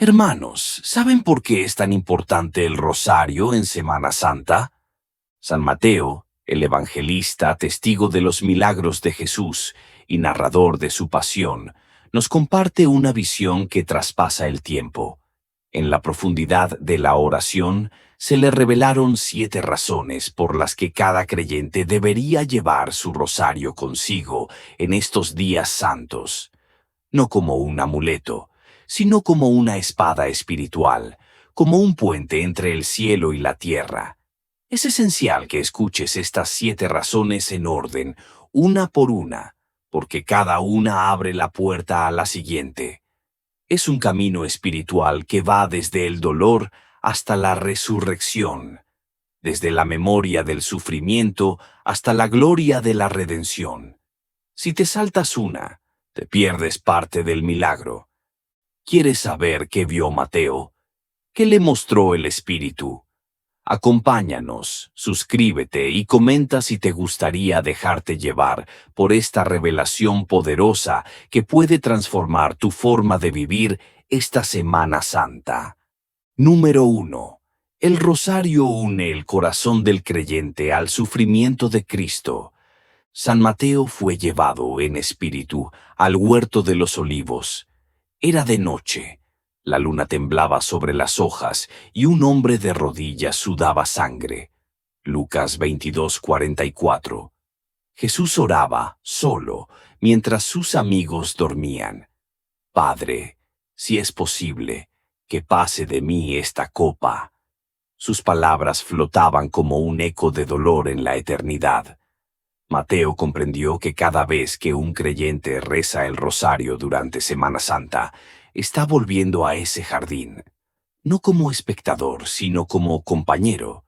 Hermanos, ¿saben por qué es tan importante el rosario en Semana Santa? San Mateo, el evangelista, testigo de los milagros de Jesús y narrador de su pasión, nos comparte una visión que traspasa el tiempo. En la profundidad de la oración se le revelaron 7 razones por las que cada creyente debería llevar su rosario consigo en estos días santos, no como un amuleto, sino como una espada espiritual, como un puente entre el cielo y la tierra. Es esencial que escuches estas 7 razones en orden, una por una, porque cada una abre la puerta a la siguiente. Es un camino espiritual que va desde el dolor hasta la resurrección, desde la memoria del sufrimiento hasta la gloria de la redención. Si te saltas una, te pierdes parte del milagro. ¿Quieres saber qué vio Mateo? ¿Qué le mostró el Espíritu? Acompáñanos, suscríbete y comenta si te gustaría dejarte llevar por esta revelación poderosa que puede transformar tu forma de vivir esta Semana Santa. Número 1. El rosario une el corazón del creyente al sufrimiento de Cristo. San Mateo fue llevado en espíritu al huerto de los olivos. Era de noche. La luna temblaba sobre las hojas y un hombre de rodillas sudaba sangre. Lucas 22:44. Jesús oraba, solo, mientras sus amigos dormían. Padre, si es posible, que pase de mí esta copa. Sus palabras flotaban como un eco de dolor en la eternidad. Mateo comprendió que cada vez que un creyente reza el rosario durante Semana Santa, está volviendo a ese jardín, no como espectador, sino como compañero.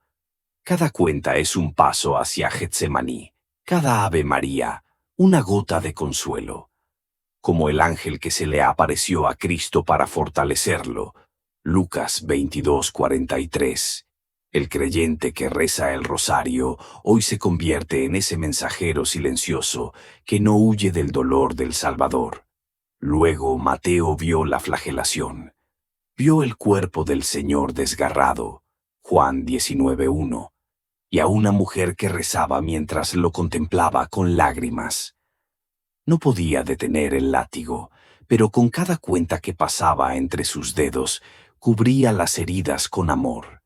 Cada cuenta es un paso hacia Getsemaní, cada Ave María, una gota de consuelo. Como el ángel que se le apareció a Cristo para fortalecerlo. Lucas 22:43. El creyente que reza el rosario hoy se convierte en ese mensajero silencioso que no huye del dolor del Salvador. Luego Mateo vio la flagelación. Vio el cuerpo del Señor desgarrado, Juan 19:1, y a una mujer que rezaba mientras lo contemplaba con lágrimas. No podía detener el látigo, pero con cada cuenta que pasaba entre sus dedos, cubría las heridas con amor.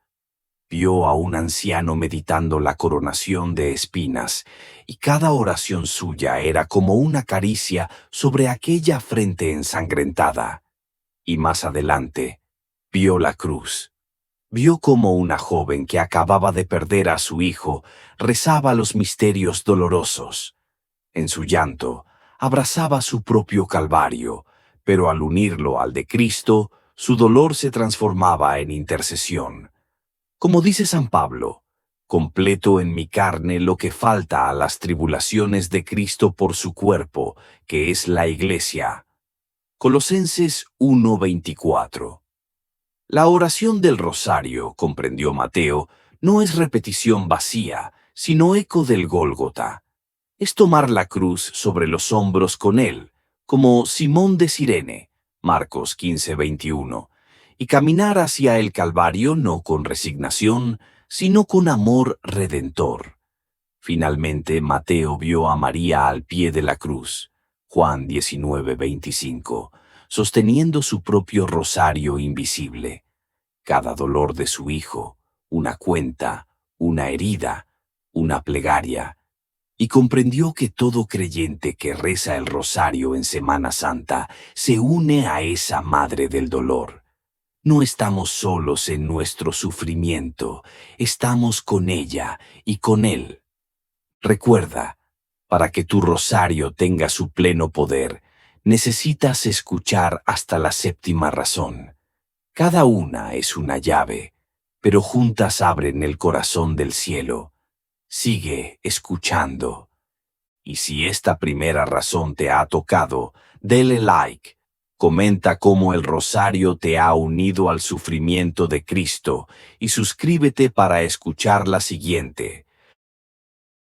Vio a un anciano meditando la coronación de espinas, y cada oración suya era como una caricia sobre aquella frente ensangrentada. Y más adelante, vio la cruz. Vio cómo una joven que acababa de perder a su hijo rezaba los misterios dolorosos. En su llanto, abrazaba su propio calvario, pero al unirlo al de Cristo, su dolor se transformaba en intercesión. Como dice San Pablo, completo en mi carne lo que falta a las tribulaciones de Cristo por su cuerpo, que es la Iglesia. Colosenses 1:24. La oración del rosario, comprendió Mateo, no es repetición vacía, sino eco del Gólgota. Es tomar la cruz sobre los hombros con él, como Simón de Cirene, Marcos 15:21, y caminar hacia el Calvario no con resignación, sino con amor redentor. Finalmente, Mateo vio a María al pie de la cruz, Juan 19:25, sosteniendo su propio rosario invisible. Cada dolor de su hijo, una cuenta, una herida, una plegaria, y comprendió que todo creyente que reza el rosario en Semana Santa se une a esa madre del dolor. No estamos solos en nuestro sufrimiento, estamos con ella y con él. Recuerda, para que tu rosario tenga su pleno poder, necesitas escuchar hasta la 7ª razón. Cada una es una llave, pero juntas abren el corazón del cielo. Sigue escuchando. Y si esta primera razón te ha tocado, dele like. Comenta cómo el rosario te ha unido al sufrimiento de Cristo y suscríbete para escuchar la siguiente.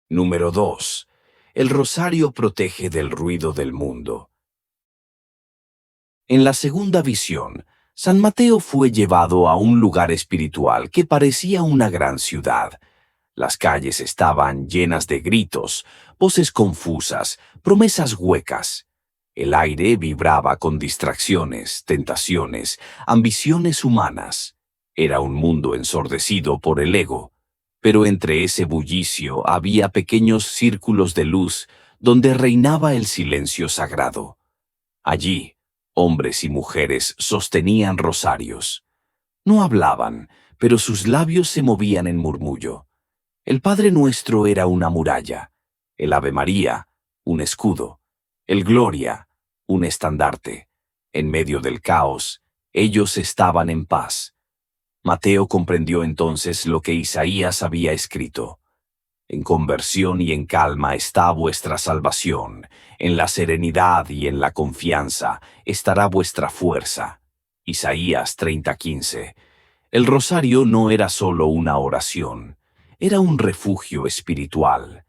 Número 2. El rosario protege del ruido del mundo. En la segunda visión, San Mateo fue llevado a un lugar espiritual que parecía una gran ciudad. Las calles estaban llenas de gritos, voces confusas, promesas huecas. El aire vibraba con distracciones, tentaciones, ambiciones humanas. Era un mundo ensordecido por el ego, pero entre ese bullicio había pequeños círculos de luz donde reinaba el silencio sagrado. Allí, hombres y mujeres sostenían rosarios. No hablaban, pero sus labios se movían en murmullo. El Padre Nuestro era una muralla, el Ave María, un escudo, el Gloria, un estandarte. En medio del caos, ellos estaban en paz. Mateo comprendió entonces lo que Isaías había escrito. En conversión y en calma está vuestra salvación, en la serenidad y en la confianza estará vuestra fuerza. Isaías 30:15. El rosario no era solo una oración, era un refugio espiritual.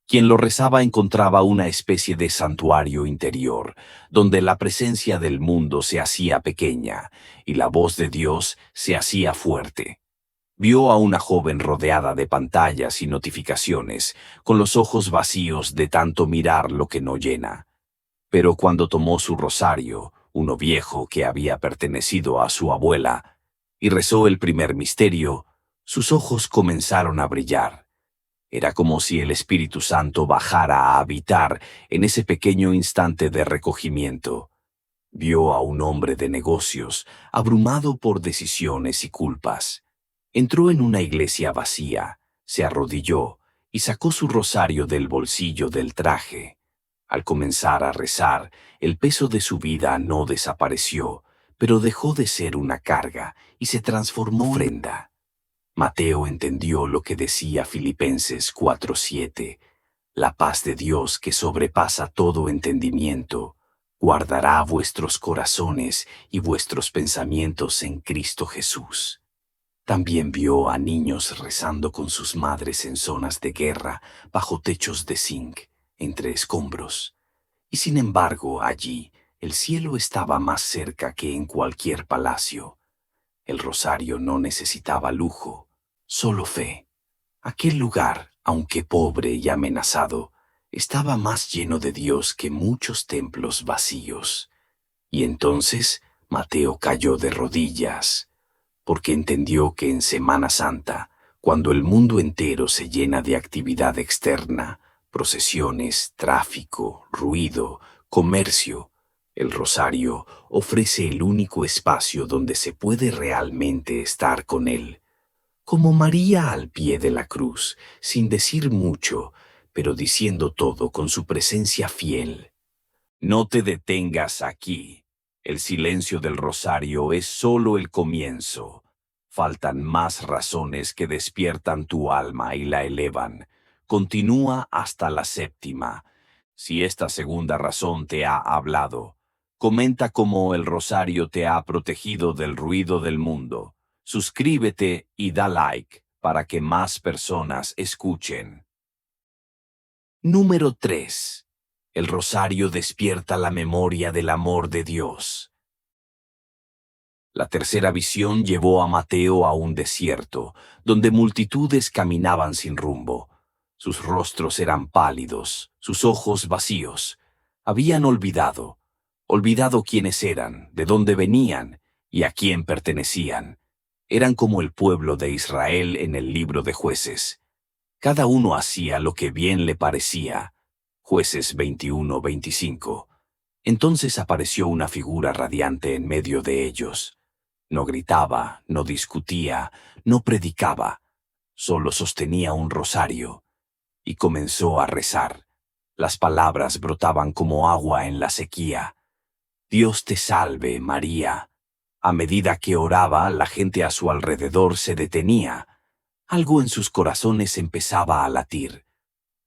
Quien lo rezaba encontraba una especie de santuario interior, donde la presencia del mundo se hacía pequeña y la voz de Dios se hacía fuerte. Vio a una joven rodeada de pantallas y notificaciones, con los ojos vacíos de tanto mirar lo que no llena. Pero cuando tomó su rosario, uno viejo que había pertenecido a su abuela, y rezó el primer misterio, sus ojos comenzaron a brillar. Era como si el Espíritu Santo bajara a habitar en ese pequeño instante de recogimiento. Vio a un hombre de negocios, abrumado por decisiones y culpas. Entró en una iglesia vacía, se arrodilló y sacó su rosario del bolsillo del traje. Al comenzar a rezar, el peso de su vida no desapareció, pero dejó de ser una carga y se transformó en ofrenda. Mateo entendió lo que decía Filipenses 4:7. La paz de Dios que sobrepasa todo entendimiento, guardará vuestros corazones y vuestros pensamientos en Cristo Jesús. También vio a niños rezando con sus madres en zonas de guerra, bajo techos de zinc, entre escombros. Y sin embargo, allí, el cielo estaba más cerca que en cualquier palacio. El rosario no necesitaba lujo, solo fe. Aquel lugar, aunque pobre y amenazado, estaba más lleno de Dios que muchos templos vacíos. Y entonces Mateo cayó de rodillas, porque entendió que en Semana Santa, cuando el mundo entero se llena de actividad externa, procesiones, tráfico, ruido, comercio, el rosario ofrece el único espacio donde se puede realmente estar con Él. Como María al pie de la cruz, sin decir mucho, pero diciendo todo con su presencia fiel. No te detengas aquí. El silencio del rosario es solo el comienzo. Faltan más razones que despiertan tu alma y la elevan. Continúa hasta la séptima. Si esta segunda razón te ha hablado, comenta cómo el rosario te ha protegido del ruido del mundo. Suscríbete y da like para que más personas escuchen. Número 3. El rosario despierta la memoria del amor de Dios. La tercera visión llevó a Mateo a un desierto, donde multitudes caminaban sin rumbo. Sus rostros eran pálidos, sus ojos vacíos. Habían olvidado quiénes eran, de dónde venían y a quién pertenecían. Eran como el pueblo de Israel en el libro de Jueces. Cada uno hacía lo que bien le parecía. Jueces 21:25. Entonces apareció una figura radiante en medio de ellos. No gritaba, no discutía, no predicaba, solo sostenía un rosario y comenzó a rezar. Las palabras brotaban como agua en la sequía. Dios te salve, María. A medida que oraba, la gente a su alrededor se detenía. Algo en sus corazones empezaba a latir.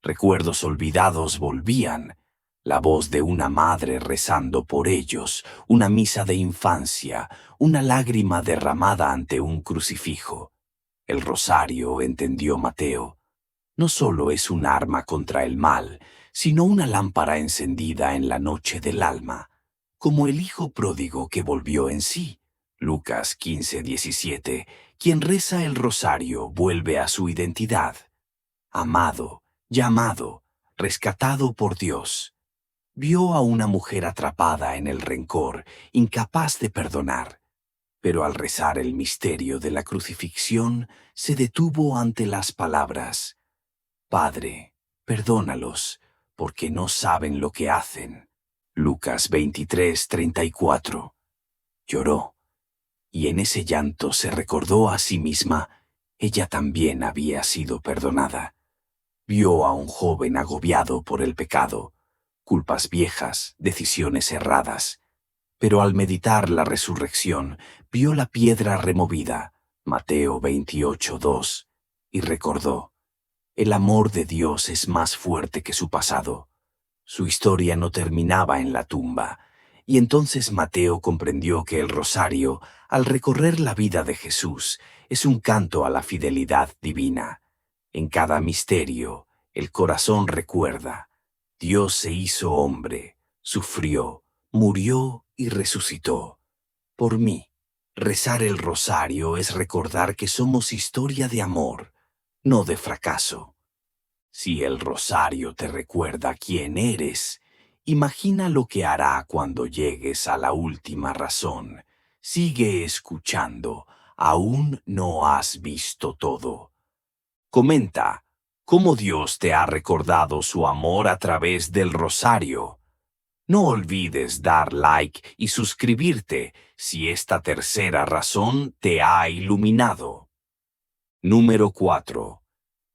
Recuerdos olvidados volvían. La voz de una madre rezando por ellos, una misa de infancia, una lágrima derramada ante un crucifijo. El rosario, entendió Mateo, no solo es un arma contra el mal, sino una lámpara encendida en la noche del alma, como el hijo pródigo que volvió en sí, Lucas 15:17. Quien reza el rosario vuelve a su identidad. Amado, llamado, rescatado por Dios. Vio a una mujer atrapada en el rencor, incapaz de perdonar. Pero al rezar el misterio de la crucifixión, se detuvo ante las palabras: Padre, perdónalos, porque no saben lo que hacen. Lucas 23:34. Lloró, y en ese llanto se recordó a sí misma, ella también había sido perdonada. Vio a un joven agobiado por el pecado, culpas viejas, decisiones erradas. Pero al meditar la resurrección, vio la piedra removida, Mateo 28:2, y recordó: el amor de Dios es más fuerte que su pasado. Su historia no terminaba en la tumba, y entonces Mateo comprendió que el rosario, al recorrer la vida de Jesús, es un canto a la fidelidad divina. En cada misterio, el corazón recuerda: Dios se hizo hombre, sufrió, murió y resucitó. Por mí, rezar el rosario es recordar que somos historia de amor, no de fracaso. Si el rosario te recuerda quién eres, imagina lo que hará cuando llegues a la última razón. Sigue escuchando, aún no has visto todo. Comenta cómo Dios te ha recordado su amor a través del rosario. No olvides dar like y suscribirte si esta tercera razón te ha iluminado. Número 4.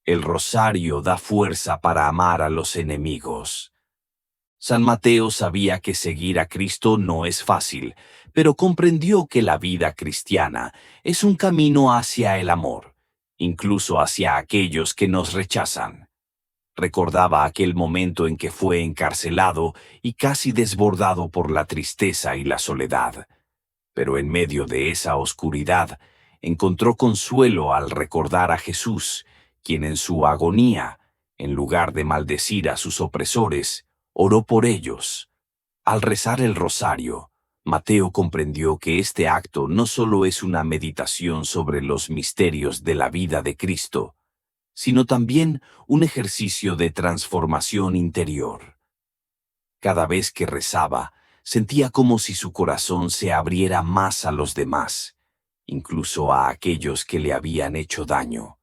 El rosario da fuerza para amar a los enemigos. San Mateo sabía que seguir a Cristo no es fácil, pero comprendió que la vida cristiana es un camino hacia el amor, incluso hacia aquellos que nos rechazan. Recordaba aquel momento en que fue encarcelado y casi desbordado por la tristeza y la soledad. Pero en medio de esa oscuridad, encontró consuelo al recordar a Jesús, quien en su agonía, en lugar de maldecir a sus opresores, oró por ellos. Al rezar el rosario, Mateo comprendió que este acto no solo es una meditación sobre los misterios de la vida de Cristo, sino también un ejercicio de transformación interior. Cada vez que rezaba, sentía como si su corazón se abriera más a los demás, incluso a aquellos que le habían hecho daño.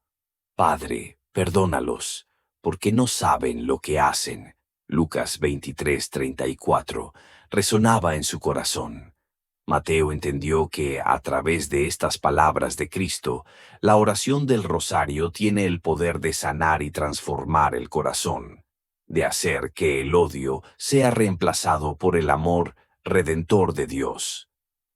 Padre, perdónalos, porque no saben lo que hacen. Lucas 23:34 resonaba en su corazón. Mateo entendió que, a través de estas palabras de Cristo, la oración del rosario tiene el poder de sanar y transformar el corazón, de hacer que el odio sea reemplazado por el amor redentor de Dios.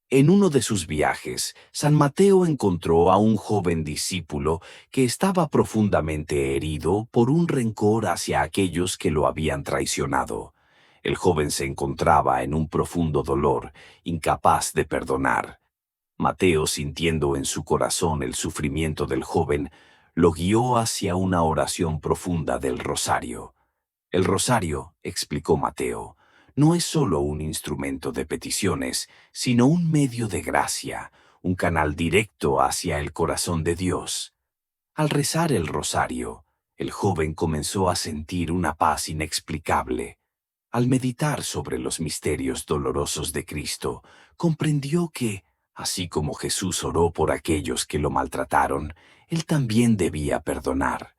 En uno de sus viajes, San Mateo encontró a un joven discípulo que estaba profundamente herido por un rencor hacia aquellos que lo habían traicionado. El joven se encontraba en un profundo dolor, incapaz de perdonar. Mateo, sintiendo en su corazón el sufrimiento del joven, lo guió hacia una oración profunda del rosario. El rosario, explicó Mateo, no es solo un instrumento de peticiones, sino un medio de gracia, un canal directo hacia el corazón de Dios. Al rezar el rosario, el joven comenzó a sentir una paz inexplicable. Al meditar sobre los misterios dolorosos de Cristo, comprendió que, así como Jesús oró por aquellos que lo maltrataron, él también debía perdonar.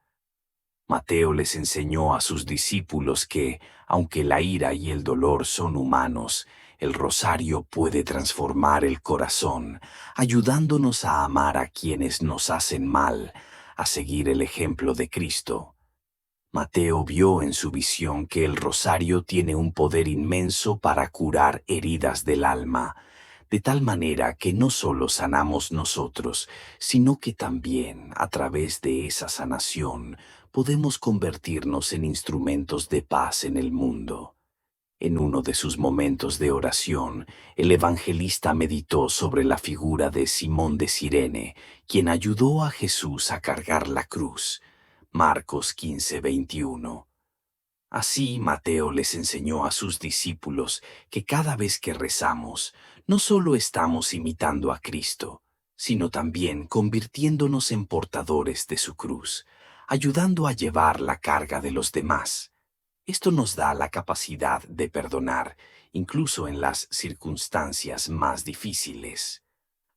Mateo les enseñó a sus discípulos que, aunque la ira y el dolor son humanos, el rosario puede transformar el corazón, ayudándonos a amar a quienes nos hacen mal, a seguir el ejemplo de Cristo. Mateo vio en su visión que el rosario tiene un poder inmenso para curar heridas del alma, de tal manera que no solo sanamos nosotros, sino que también, a través de esa sanación, podemos convertirnos en instrumentos de paz en el mundo. En uno de sus momentos de oración, el evangelista meditó sobre la figura de Simón de Cirene, quien ayudó a Jesús a cargar la cruz. Marcos 15:21. Así Mateo les enseñó a sus discípulos que cada vez que rezamos, no solo estamos imitando a Cristo, sino también convirtiéndonos en portadores de su cruz, ayudando a llevar la carga de los demás. Esto nos da la capacidad de perdonar, incluso en las circunstancias más difíciles.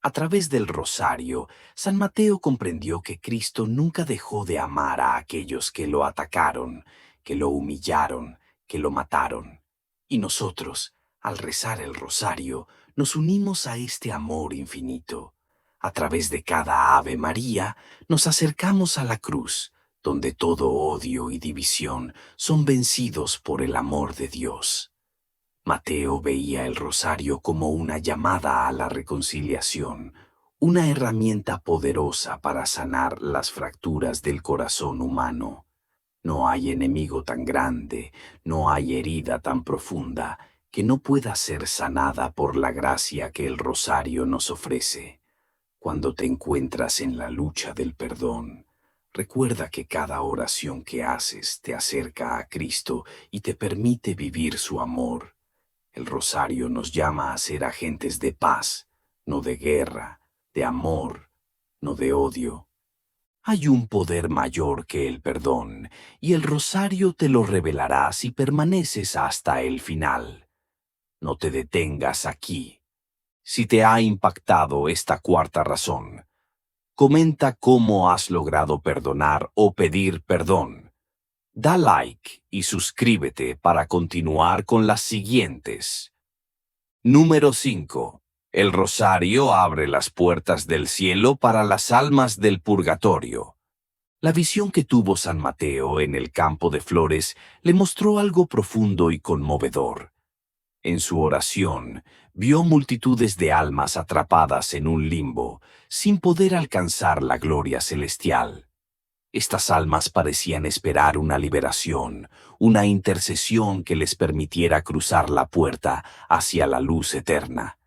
A través del rosario, San Mateo comprendió que Cristo nunca dejó de amar a aquellos que lo atacaron, que lo humillaron, que lo mataron. Y nosotros, al rezar el rosario, nos unimos a este amor infinito. A través de cada Ave María, nos acercamos a la cruz, donde todo odio y división son vencidos por el amor de Dios. Mateo veía el rosario como una llamada a la reconciliación, una herramienta poderosa para sanar las fracturas del corazón humano. No hay enemigo tan grande, no hay herida tan profunda que no pueda ser sanada por la gracia que el rosario nos ofrece. Cuando te encuentras en la lucha del perdón, recuerda que cada oración que haces te acerca a Cristo y te permite vivir su amor. El rosario nos llama a ser agentes de paz, no de guerra, de amor, no de odio. Hay un poder mayor que el perdón, y el rosario te lo revelará si permaneces hasta el final. No te detengas aquí. Si te ha impactado esta cuarta razón, comenta cómo has logrado perdonar o pedir perdón. Da like y suscríbete para continuar con las siguientes. Número 5. El rosario abre las puertas del cielo para las almas del purgatorio. La visión que tuvo San Mateo en el campo de flores le mostró algo profundo y conmovedor. En su oración, vio multitudes de almas atrapadas en un limbo, sin poder alcanzar la gloria celestial. Estas almas parecían esperar una liberación, una intercesión que les permitiera cruzar la puerta hacia la luz eterna.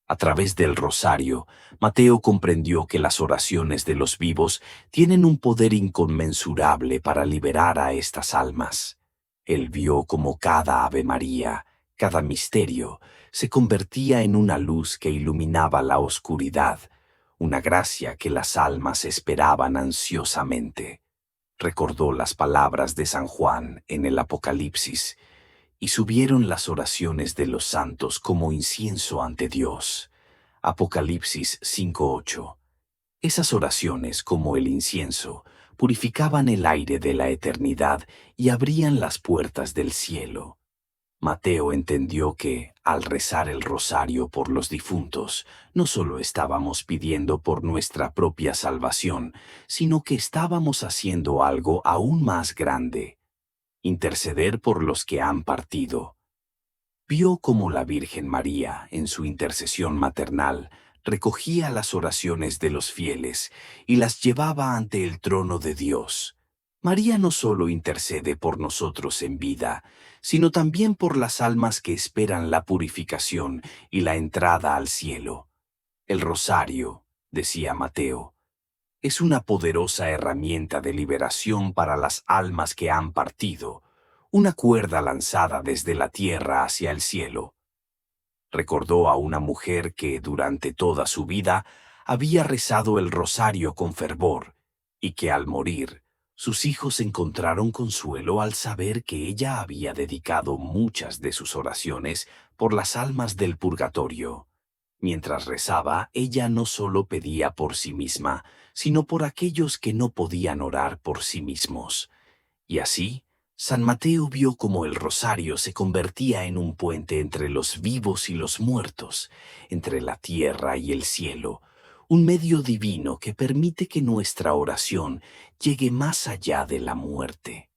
A través del rosario, Mateo comprendió que las oraciones de los vivos tienen un poder inconmensurable para liberar a estas almas. Él vio cómo cada Ave María, cada misterio, se convertía en una luz que iluminaba la oscuridad, una gracia que las almas esperaban ansiosamente. Recordó las palabras de San Juan en el Apocalipsis, y subieron las oraciones de los santos como incienso ante Dios. Apocalipsis 5:8. Esas oraciones, como el incienso, purificaban el aire de la eternidad y abrían las puertas del cielo. Mateo entendió que, al rezar el rosario por los difuntos, no solo estábamos pidiendo por nuestra propia salvación, sino que estábamos haciendo algo aún más grande: interceder por los que han partido. Vio cómo la Virgen María, en su intercesión maternal, recogía las oraciones de los fieles y las llevaba ante el trono de Dios. María no solo intercede por nosotros en vida, sino también por las almas que esperan la purificación y la entrada al cielo. El rosario, decía Mateo, es una poderosa herramienta de liberación para las almas que han partido, una cuerda lanzada desde la tierra hacia el cielo. Recordó a una mujer que durante toda su vida había rezado el rosario con fervor y que al morir, sus hijos encontraron consuelo al saber que ella había dedicado muchas de sus oraciones por las almas del purgatorio. Mientras rezaba, ella no solo pedía por sí misma, sino por aquellos que no podían orar por sí mismos. Y así, San Mateo vio cómo el rosario se convertía en un puente entre los vivos y los muertos, entre la tierra y el cielo, un medio divino que permite que nuestra oración llegue más allá de la muerte.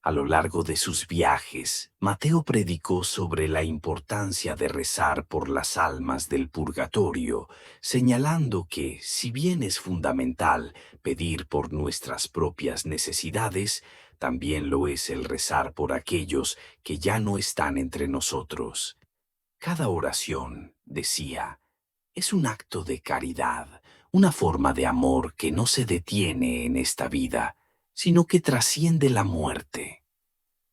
A lo largo de sus viajes, Mateo predicó sobre la importancia de rezar por las almas del purgatorio, señalando que, si bien es fundamental pedir por nuestras propias necesidades, también lo es el rezar por aquellos que ya no están entre nosotros. Cada oración, decía, es un acto de caridad, una forma de amor que no se detiene en esta vida, sino que trasciende la muerte.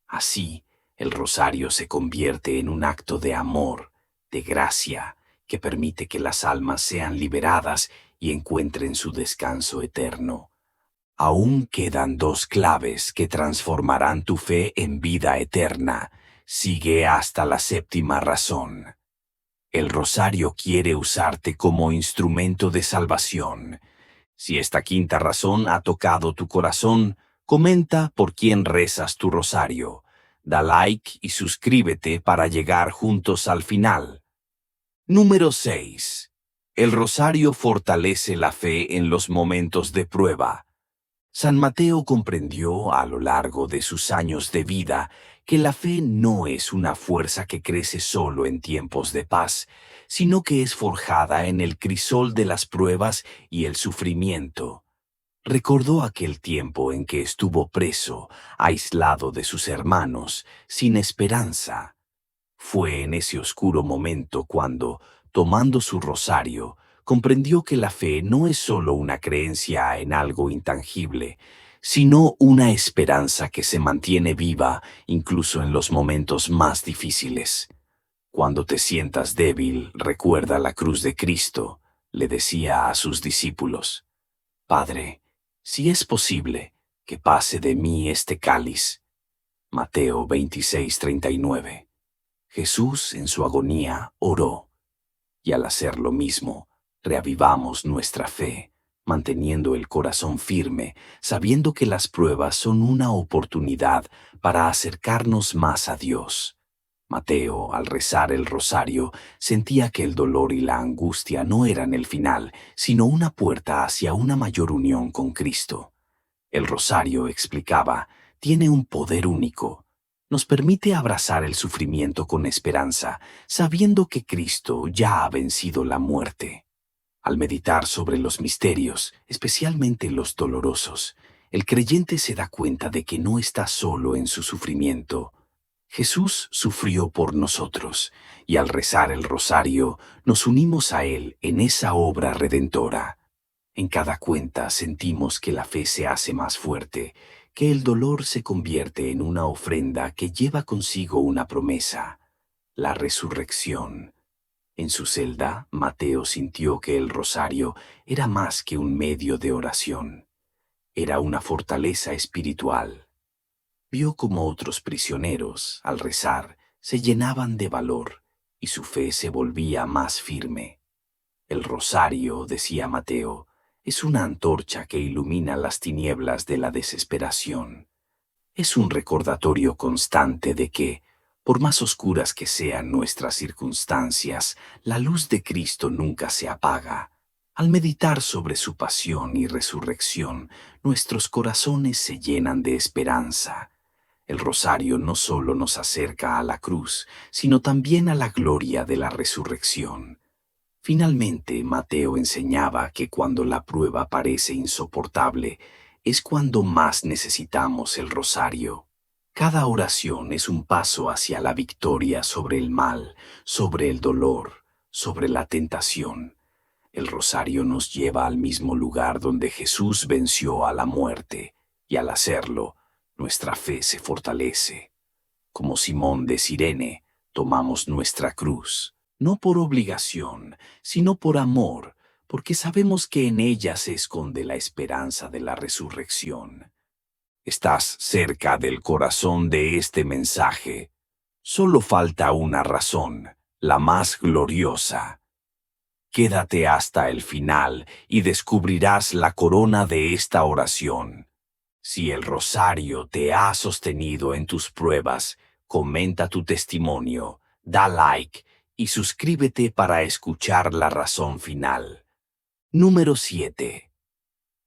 Así, el rosario se convierte en un acto de amor, de gracia, que permite que las almas sean liberadas y encuentren su descanso eterno. Aún quedan dos claves que transformarán tu fe en vida eterna. Sigue hasta la séptima razón. El rosario quiere usarte como instrumento de salvación. Si esta quinta razón ha tocado tu corazón, comenta por quién rezas tu rosario. Da like y suscríbete para llegar juntos al final. Número 6. El rosario fortalece la fe en los momentos de prueba. San Mateo comprendió a lo largo de sus años de vida que la fe no es una fuerza que crece solo en tiempos de paz, sino que es forjada en el crisol de las pruebas y el sufrimiento. Recordó aquel tiempo en que estuvo preso, aislado de sus hermanos, sin esperanza. Fue en ese oscuro momento cuando, tomando su rosario, comprendió que la fe no es solo una creencia en algo intangible, sino una esperanza que se mantiene viva incluso en los momentos más difíciles. Cuando te sientas débil, recuerda la cruz de Cristo, le decía a sus discípulos. Padre, si es posible, que pase de mí este cáliz. Mateo 26:39. Jesús en su agonía oró, y al hacer lo mismo, reavivamos nuestra fe, manteniendo el corazón firme, sabiendo que las pruebas son una oportunidad para acercarnos más a Dios. Mateo, al rezar el rosario, sentía que el dolor y la angustia no eran el final, sino una puerta hacia una mayor unión con Cristo. El rosario, explicaba, tiene un poder único. Nos permite abrazar el sufrimiento con esperanza, sabiendo que Cristo ya ha vencido la muerte. Al meditar sobre los misterios, especialmente los dolorosos, el creyente se da cuenta de que no está solo en su sufrimiento. Jesús sufrió por nosotros, y al rezar el rosario nos unimos a Él en esa obra redentora. En cada cuenta sentimos que la fe se hace más fuerte, que el dolor se convierte en una ofrenda que lleva consigo una promesa, la resurrección. En su celda, Mateo sintió que el rosario era más que un medio de oración, era una fortaleza espiritual. Vio como otros prisioneros, al rezar, se llenaban de valor y su fe se volvía más firme. El rosario, decía Mateo, es una antorcha que ilumina las tinieblas de la desesperación. Es un recordatorio constante de que, por más oscuras que sean nuestras circunstancias, la luz de Cristo nunca se apaga. Al meditar sobre su pasión y resurrección, nuestros corazones se llenan de esperanza. El rosario no solo nos acerca a la cruz, sino también a la gloria de la resurrección. Finalmente, Mateo enseñaba que cuando la prueba parece insoportable, es cuando más necesitamos el rosario. Cada oración es un paso hacia la victoria sobre el mal, sobre el dolor, sobre la tentación. El rosario nos lleva al mismo lugar donde Jesús venció a la muerte, y al hacerlo, nuestra fe se fortalece. Como Simón de Cirene, tomamos nuestra cruz, no por obligación, sino por amor, porque sabemos que en ella se esconde la esperanza de la resurrección. Estás cerca del corazón de este mensaje. Solo falta una razón, la más gloriosa. Quédate hasta el final y descubrirás la corona de esta oración. Si el rosario te ha sostenido en tus pruebas, comenta tu testimonio, da like y suscríbete para escuchar la razón final. Número 7.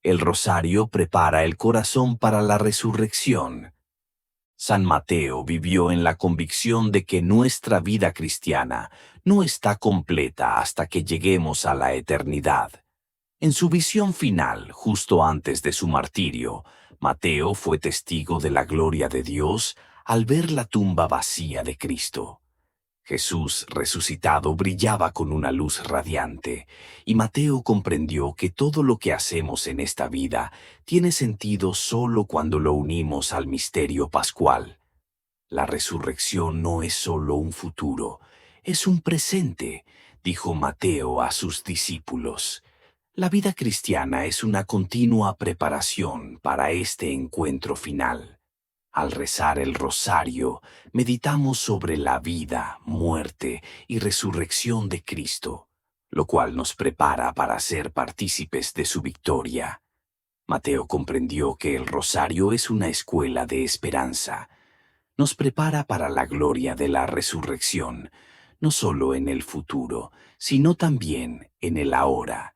El rosario prepara el corazón para la resurrección. San Mateo vivió en la convicción de que nuestra vida cristiana no está completa hasta que lleguemos a la eternidad. En su visión final, justo antes de su martirio, Mateo fue testigo de la gloria de Dios al ver la tumba vacía de Cristo. Jesús resucitado brillaba con una luz radiante, y Mateo comprendió que todo lo que hacemos en esta vida tiene sentido solo cuando lo unimos al misterio pascual. La resurrección no es solo un futuro, es un presente, dijo Mateo a sus discípulos. La vida cristiana es una continua preparación para este encuentro final. Al rezar el rosario, meditamos sobre la vida, muerte y resurrección de Cristo, lo cual nos prepara para ser partícipes de su victoria. Mateo comprendió que el rosario es una escuela de esperanza. Nos prepara para la gloria de la resurrección, no solo en el futuro, sino también en el ahora.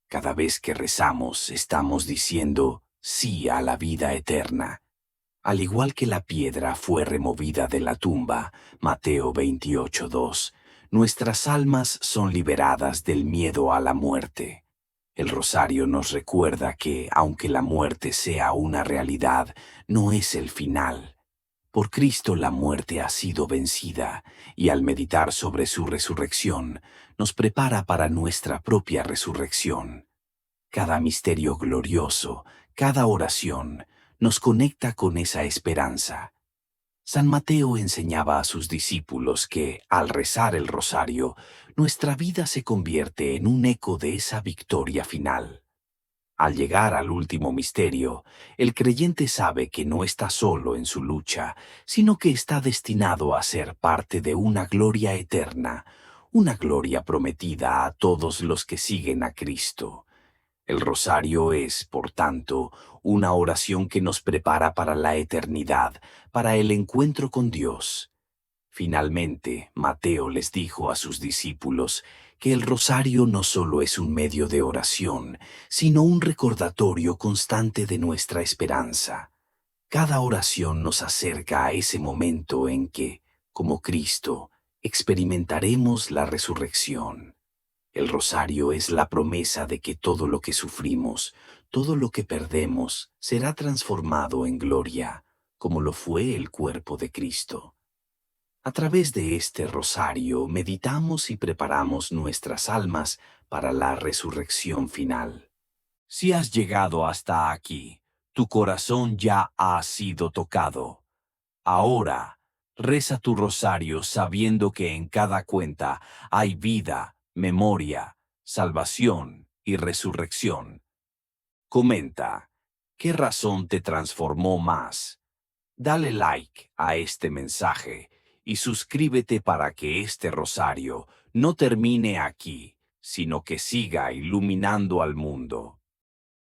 Cada vez que rezamos, estamos diciendo sí a la vida eterna. Al igual que la piedra fue removida de la tumba, Mateo 28:2, nuestras almas son liberadas del miedo a la muerte. El rosario nos recuerda que, aunque la muerte sea una realidad, no es el final. Por Cristo la muerte ha sido vencida, y al meditar sobre su resurrección, nos prepara para nuestra propia resurrección. Cada misterio glorioso, cada oración, nos conecta con esa esperanza. San Mateo enseñaba a sus discípulos que, al rezar el rosario, nuestra vida se convierte en un eco de esa victoria final. Al llegar al último misterio, el creyente sabe que no está solo en su lucha, sino que está destinado a ser parte de una gloria eterna, una gloria prometida a todos los que siguen a Cristo. El rosario es, por tanto, una oración que nos prepara para la eternidad, para el encuentro con Dios. Finalmente, Mateo les dijo a sus discípulos que el rosario no solo es un medio de oración, sino un recordatorio constante de nuestra esperanza. Cada oración nos acerca a ese momento en que, como Cristo, experimentaremos la resurrección. El rosario es la promesa de que todo lo que sufrimos, todo lo que perdemos, será transformado en gloria, como lo fue el cuerpo de Cristo. A través de este rosario meditamos y preparamos nuestras almas para la resurrección final. Si has llegado hasta aquí, tu corazón ya ha sido tocado. Ahora, reza tu rosario sabiendo que en cada cuenta hay vida, memoria, salvación y resurrección. Comenta, ¿qué razón te transformó más? Dale like a este mensaje y suscríbete para que este rosario no termine aquí, sino que siga iluminando al mundo.